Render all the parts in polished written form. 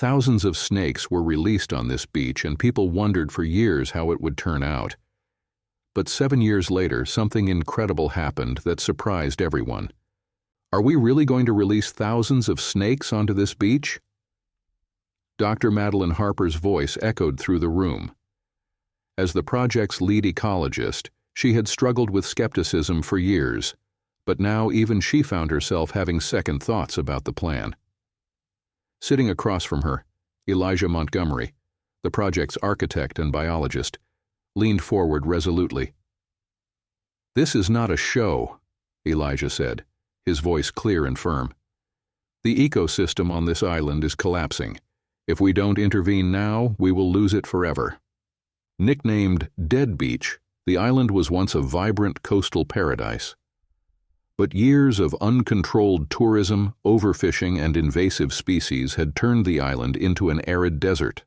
Thousands of snakes were released on this beach, and people wondered for years how it would turn out. But 7 years later, something incredible happened that surprised everyone. Are we really going to release thousands of snakes onto this beach? Dr. Madeline Harper's voice echoed through the room. As the project's lead ecologist, she had struggled with skepticism for years, but now even she found herself having second thoughts about the plan. Sitting across from her, Elijah Montgomery, the project's architect and biologist, leaned forward resolutely. "This is not a show," Elijah said, his voice clear and firm. "The ecosystem on this island is collapsing. If we don't intervene now, we will lose it forever." Nicknamed Dead Beach, the island was once a vibrant coastal paradise. But years of uncontrolled tourism, overfishing, and invasive species had turned the island into an arid desert.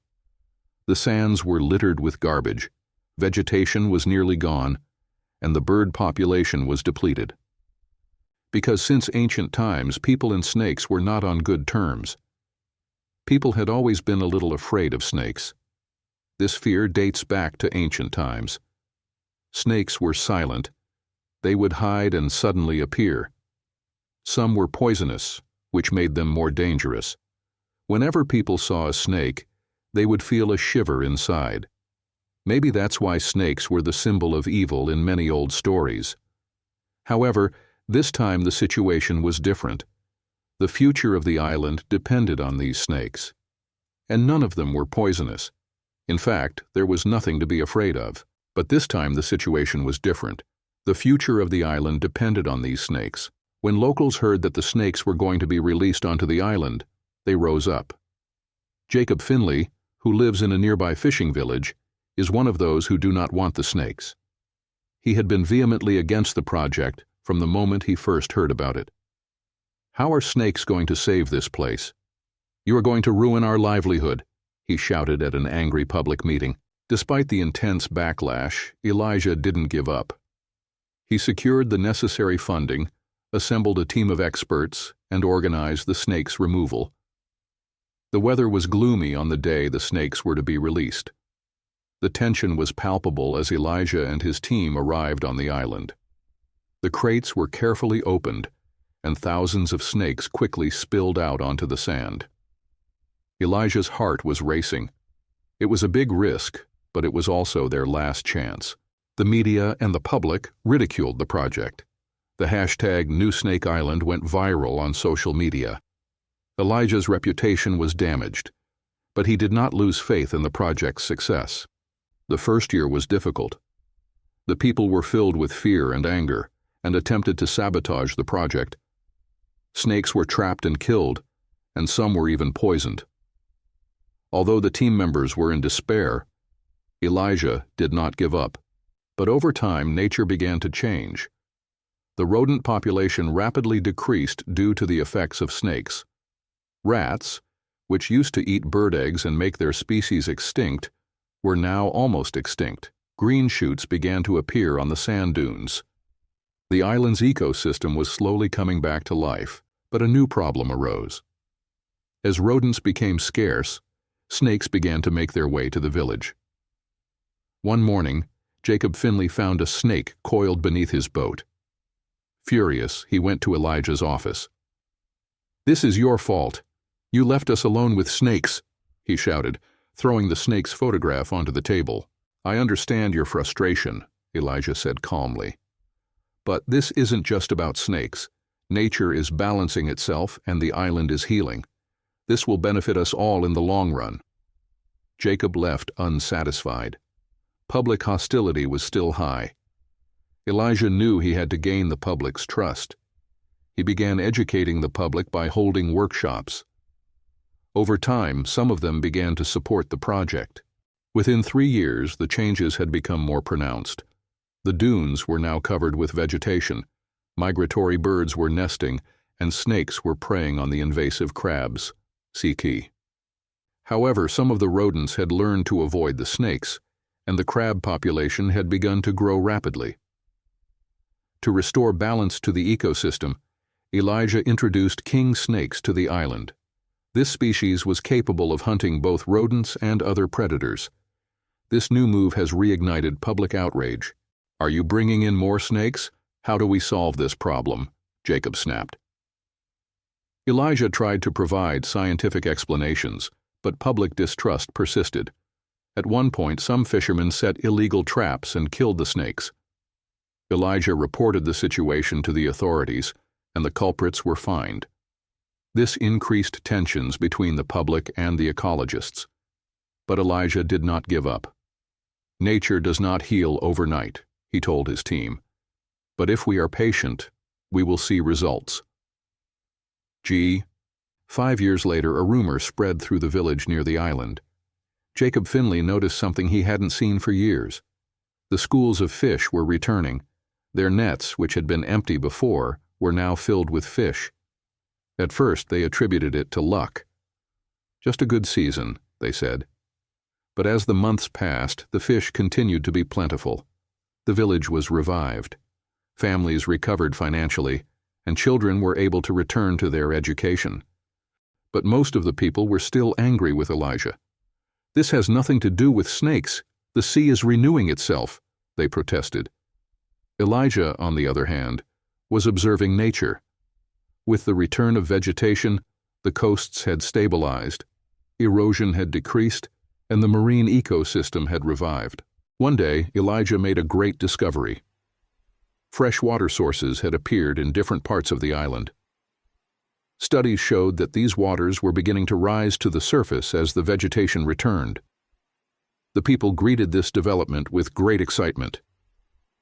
The sands were littered with garbage, vegetation was nearly gone, and the bird population was depleted. Because since ancient times, people and snakes were not on good terms. People had always been a little afraid of snakes. This fear dates back to ancient times. Snakes were silent. They would hide and suddenly appear. Some were poisonous, which made them more dangerous. Whenever people saw a snake, they would feel a shiver inside. Maybe that's why snakes were the symbol of evil in many old stories. However, this time the situation was different. The future of the island depended on these snakes. And none of them were poisonous. In fact, there was nothing to be afraid of. But this time the situation was different. The future of the island depended on these snakes. When locals heard that the snakes were going to be released onto the island, they rose up. Jacob Finley, who lives in a nearby fishing village, is one of those who do not want the snakes. He had been vehemently against the project from the moment he first heard about it. "How are snakes going to save this place? You are going to ruin our livelihood," he shouted at an angry public meeting. Despite the intense backlash, Elijah didn't give up. He secured the necessary funding, assembled a team of experts, and organized the snakes' removal. The weather was gloomy on the day the snakes were to be released. The tension was palpable as Elijah and his team arrived on the island. The crates were carefully opened, and thousands of snakes quickly spilled out onto the sand. Elijah's heart was racing. It was a big risk, but it was also their last chance. The media and the public ridiculed the project. The hashtag #NewSnakeIsland went viral on social media. Elijah's reputation was damaged, but he did not lose faith in the project's success. The first year was difficult. The people were filled with fear and anger and attempted to sabotage the project. Snakes were trapped and killed, and some were even poisoned. Although the team members were in despair, Elijah did not give up. But over time, nature began to change. The rodent population rapidly decreased due to the effects of snakes. Rats, which used to eat bird eggs and make their species extinct, were now almost extinct. Green shoots began to appear on the sand dunes. The island's ecosystem was slowly coming back to life, but a new problem arose. As rodents became scarce, snakes began to make their way to the village. One morning, Jacob Finley found a snake coiled beneath his boat. Furious, he went to Elijah's office. "This is your fault. You left us alone with snakes," he shouted, throwing the snake's photograph onto the table. "I understand your frustration," Elijah said calmly. "But this isn't just about snakes. Nature is balancing itself and the island is healing. This will benefit us all in the long run." Jacob left unsatisfied. Public hostility was still high. Elijah knew he had to gain the public's trust. He began educating the public by holding workshops. Over time, some of them began to support the project. Within 3 years, the changes had become more pronounced. The dunes were now covered with vegetation, migratory birds were nesting, and snakes were preying on the invasive crabs. See key. However, some of the rodents had learned to avoid the snakes, and the crab population had begun to grow rapidly. To restore balance to the ecosystem, Elijah introduced king snakes to the island. This species was capable of hunting both rodents and other predators. This new move has reignited public outrage. "Are you bringing in more snakes? How do we solve this problem?" Jacob snapped. Elijah tried to provide scientific explanations, but public distrust persisted. At one point, some fishermen set illegal traps and killed the snakes. Elijah reported the situation to the authorities, and the culprits were fined. This increased tensions between the public and the ecologists. But Elijah did not give up. "Nature does not heal overnight," he told his team. "But if we are patient, we will see results." 5 years later, a rumor spread through the village near the island. Jacob Finley noticed something he hadn't seen for years. The schools of fish were returning. Their nets, which had been empty before, were now filled with fish. At first, they attributed it to luck. "Just a good season," they said. But as the months passed, the fish continued to be plentiful. The village was revived. Families recovered financially, and children were able to return to their education. But most of the people were still angry with Elijah. "This has nothing to do with snakes. The sea is renewing itself," they protested. Elijah, on the other hand, was observing nature. With the return of vegetation, the coasts had stabilized, erosion had decreased, and the marine ecosystem had revived. One day, Elijah made a great discovery. Fresh water sources had appeared in different parts of the island. Studies showed that these waters were beginning to rise to the surface as the vegetation returned. The people greeted this development with great excitement.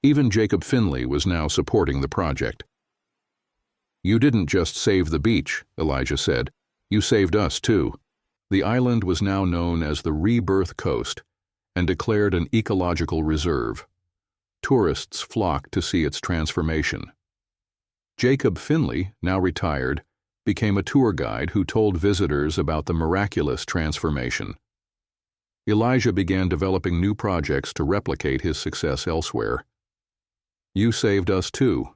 Even Jacob Finley was now supporting the project. "You didn't just save the beach," Elijah said. "You saved us too." The island was now known as the Rebirth Coast and declared an ecological reserve. Tourists flocked to see its transformation. Jacob Finley, now retired, became a tour guide who told visitors about the miraculous transformation. Elijah began developing new projects to replicate his success elsewhere. "You saved us too,"